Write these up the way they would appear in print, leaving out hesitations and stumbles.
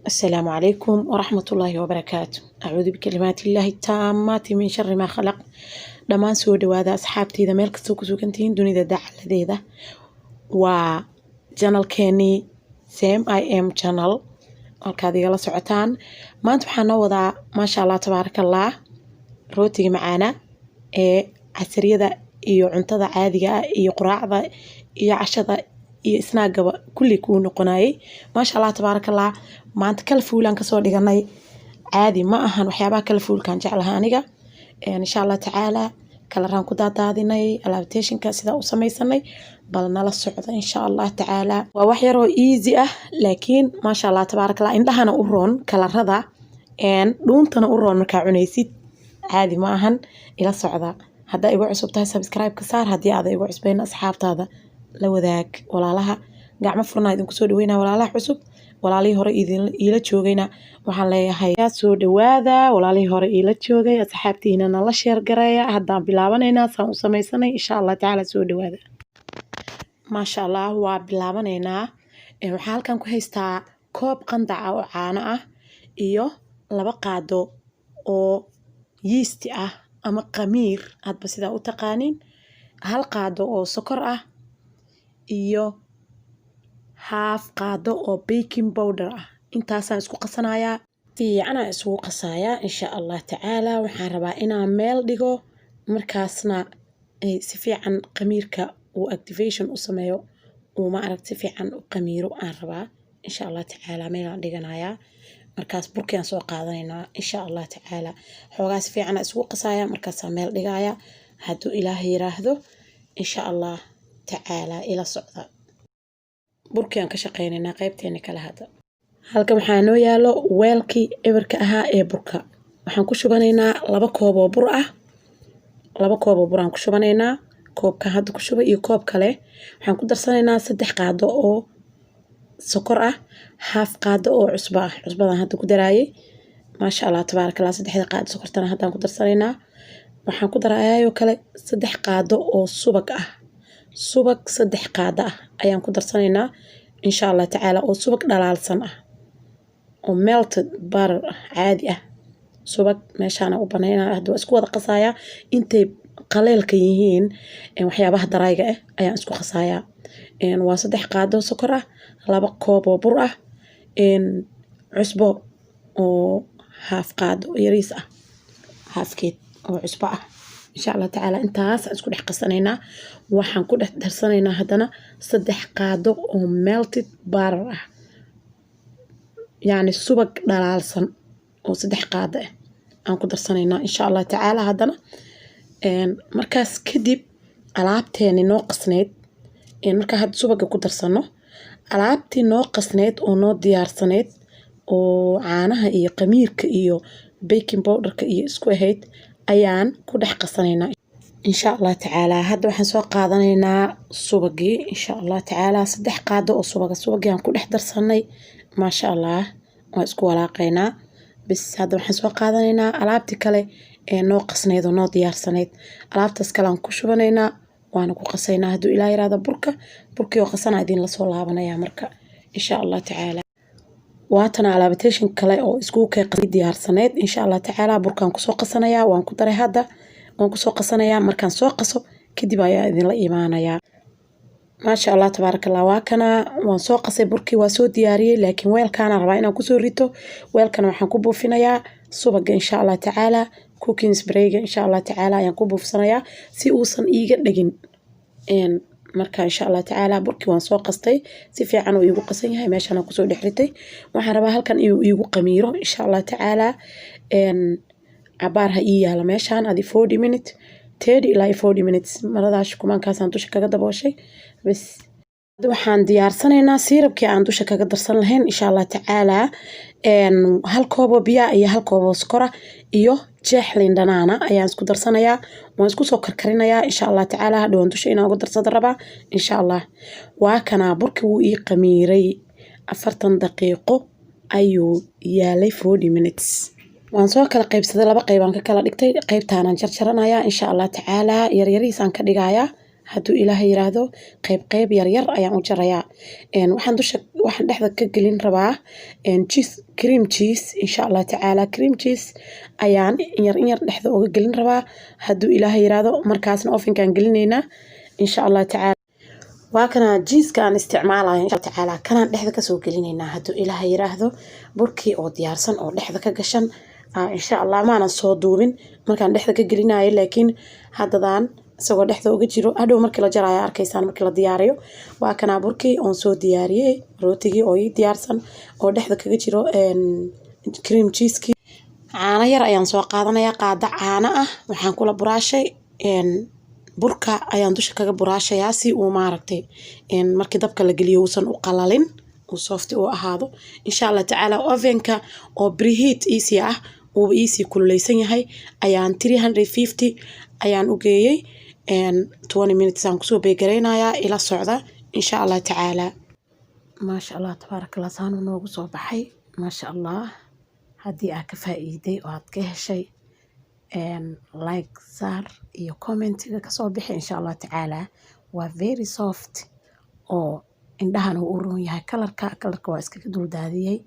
السلام عليكم ورحمة الله وبركاته. أعوذ بكلمات الله التامات من شر ما خلق. دمان سو دوادا أصحابتي إذا ميل كستو كسوكنتين دوني دا لذيذة وجانل كيني سيم اي ام جانل halkaadi la socotaan maanta waxaan noo wadaa maasha Allah tabaaraka Allah rootiga macaana ee casriyada iyo cuntada caadiga ah iyo quraacda iyo cashada iyo snaagaba kulli ku noqonayay maasha Allah tabaaraka Allah maanta kala fuulan ka soo dhiganay caadi ma ahan waxyaabaha kala fuulkan jeclahay aniga insha Allah tacaala kala raan ku daadaadinay adaptationka sida u samaysanay bal nala socda insha Allah tacaala waa wax yar oo easy ah laakiin maasha Allah tabaaraka Allah indhahana u roon kala rada dhuuntana u roon markaa cunaysid caadi ma ahan ila socda haddaa igu cusub tahay subscribe ka saar haddii aad igu cusbayna asxaabtaada la wadaag walaalaha gacmo furnaa idinku soo dhaweynaa walaalaha cusub walaalihii hore iila joogayna waxaan leeyahay soo dhawaada walaalihii hore iila joogay asxaabtiina nala sheer gareeya haddaan bilaabanaynaa saan u samaysanay insha Allah tacaala soo dhawaada maasha Allah waa bilaabanaynaa waxaa halkan ku haystaa koob qandac ah oo caano ah iyo 2 qaado oo yeast ah ama qamiir hadba sidaa u taqaanin 1 qaado oo sokor ah iyo half qaado oo baking powder ah intaasaan isku qasanayaa fiicana isugu qasayaa insha Allah tacaala waxaan rabaa inaan meel dhigo markaasna si fiican qamiirka uu activation u sameeyo uu ma aragti fiican u qamiiro aan rabaa insha Allah tacaala meel aan dhiganayaa markaas burkiyaan soo qaadanaynaa insha Allah tacaala xoogaas fiican isugu qasayaa markaas meel dhigaya hadduu Ilaahay yiraahdo insha Allah tacaala ila socda burkiyaan ka shaqeynaynaa qaybteena kala hada halkan waxaa noo yaalo weelkii ebarka ahaa ee burka waxaan ku shubanaynaa 2 koob oo bur ah 2 koob oo bur aan ku shubanaynaa koobka hadda ku shuba iyo koob kale waxaan ku darsanaynaa 3 qaado oo sokor ah half qaado oo cusbo ah cusbadan hadda ku daraayay maasha Allah tabaaraka Allah 3 qaado sokortana hadda ku darsanaynaa waxaan ku daraayaa kale 3 qaado oo subag ah subag 3 qaado ah ayaan ku darsanaynaa insha Allah tacaala oo subag dhalaalsan ah oo melted butter caadi ah subag meeshaan u banaynaa hadda isku wada qasayaa intay qaleelka yihiin waxyaabaha darayga ah ayaan isku qasayaa waa 3 qaado sokor ah 2 koob oo bur ah cusbo oo half qaado yariis ah half keed oo cusbo ah insha Allah tacaala intaas isku dhex qasanaynaa waxaan ku dhex darsanaynaa haddana 3 qaado oo melted butter ah yani subag dhalaalsan oo 3 qaado ah aan ku darsanaynaa insha Allah tacaala haddana markaas kadib alaabteeni noo qasneed marka had subaga ku darsano alaabtii noo qasneed oo noo diyaarsaneed oo caanaha iyo qamiirka iyo baking powderka iyo isku ahayd ayaan ku dhex qasanaynaa insha Allah tacaala hadda waxaan soo qaadanaynaa subagii insha Allah tacaala 3 qaado oo subagii aan ku dhex darsanay maasha Allah waa isku walaaqaynaa bis hadda waxaan soo qaadanaynaa alaabtii kale ee noo qasneed oo noo diyaarsaneed alaabtaas kale aan ku shubanaynaa waana ku qasaynaa hadduu Ilaahay yiraahdo burkii oo qasana idin la soo laabanaya marka insha Allah tacaala waatana adaptation kale oo isku diyaarsaneed insha Allah tacaala burkaan ku soo qasanayaa waan ku daray hadda waan ku soo qasanayaa markaan soo qaso kadib ayaa idin la imaanayaa maasha Allah tabaaraka Allah waa kana waan soo qasay burkii waa soo diyaariyay laakiin weelkaan rabaa inaan ku soo rito weelkan waxaan ku buufinayaa subaga insha Allah tacaala cooking sprayga insha Allah tacaala ayaan ku buufsanayaa si uusan iiga dhagin marka insha Allah tacaala burkii waan soo qastay si fiican oo iigu qasan yahay meeshaan ku soo dhexritay waxaan rabaa halkan iigu qamiiro insha Allah tacaala cabaar ha ii yaala meeshaan adi 40 minutes 30 ilaa 40 minutes maradaas kumaankaasaan dusha kaga dabooshay bas waxaan diyaarsanaynaa siirabkii aan dusha kaga darsan lahayn insha Allah tacaala 1 koob oo biyo iyo 1 koob oo sokor iyo jeex liin dhanaana ayaan isku darsanayaa waan isku soo karkarinayaa insha Allah tacaala hadhow dusha inaan ugu darsado rabaa insha Allah waa kana burkii wuu ii qamiiray 40 daqiiqo ayuu yaalay 40 minutes waan soo kala qaybsaday 2 qayb aan ka kala dhigtay qaybtaan aan jarjaranayaa insha Allah tacaala yaryariis aan ka dhigayaa hadduu ilaahay yiraahdo qayb yar ayaan u jarayaa. Waxaan dhexda ka gelin rabaa cream cheese insha Allah tacaala. Cream cheese ayaan in yar dhexda uga gelin rabaa hadduu ilaahay yiraahdo. Markaasna ovenkaan gelinaynaa insha Allah tacaala. waa kana jiiska aan isticmaalayo insha Allah tacaala kanaan dhexda kasoo gelinaynaa hadduu ilaahay yiraahdo. Burkii oo diyaarsan oo dhexda ka gashan insha Allah maanan soo duubin markaan dhexda ka gelinayo, laakiin haddadaan isagoo dhexda uga jiro hadhow markii la jaraayo arkaysaan markii la diyaariyo. waa kana burkii oon soo diyaariyey, rootigii oo ii diyaarsan oo dhexda kaga jiro cream cheese-kii. caano yar ayaan soo qaadanayaa, qaado caano ah waxaan kula buraashay burka ayaan dusha kaga buraashayaa si uu maaragtay markii dabka la geliyo uusan u qalalin, uu soft u ahaado insha Allah tacaala. ovenka oo preheat easy ah uu easy kululeysan yahay ayaan 350 ayaan u geeyey 20 minutes aan kusoo beegareynayaa. ila socda insha Allah tacaala. maasha Allah tabaarakallah saanu noogu soo baxay maasha Allah. haddii aad ka faa'iiday oo aad ka heshay like saar iyo commentiga kasoo bixi insha Allah tacaala. waa very soft oo indhahana uu roon yahay. kalarka waa iskaga duldaadiyey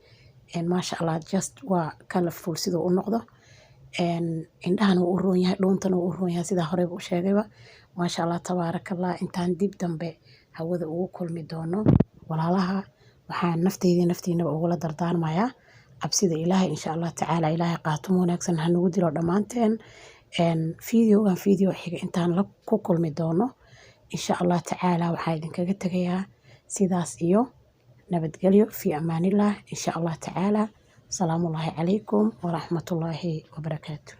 maasha Allah, just waa colorful siduu u noqdo. indhahana uu roon yahay, dhuuntana uu roon yahay sida horeba u sheegayba. maasha Allah tabaarakallah. intaan dib dambe hawada ugu kulmi doono walaalaha, waxaan naftiinaba ugula dardaarmayaa cabsida ilaahay insha Allah tacaala. ilaahay qaatumo wanaagsan ha nagu dilo dhammaanteen. videogan video xiga intaan ku kulmi doono insha Allah tacaala waxaa idinkaga tegayaa sidaas iyo nabadgelyo fi amaanillah insha Allah tacaala. salaamullaahi calaykum waraxmatullaahi wabarakaatu.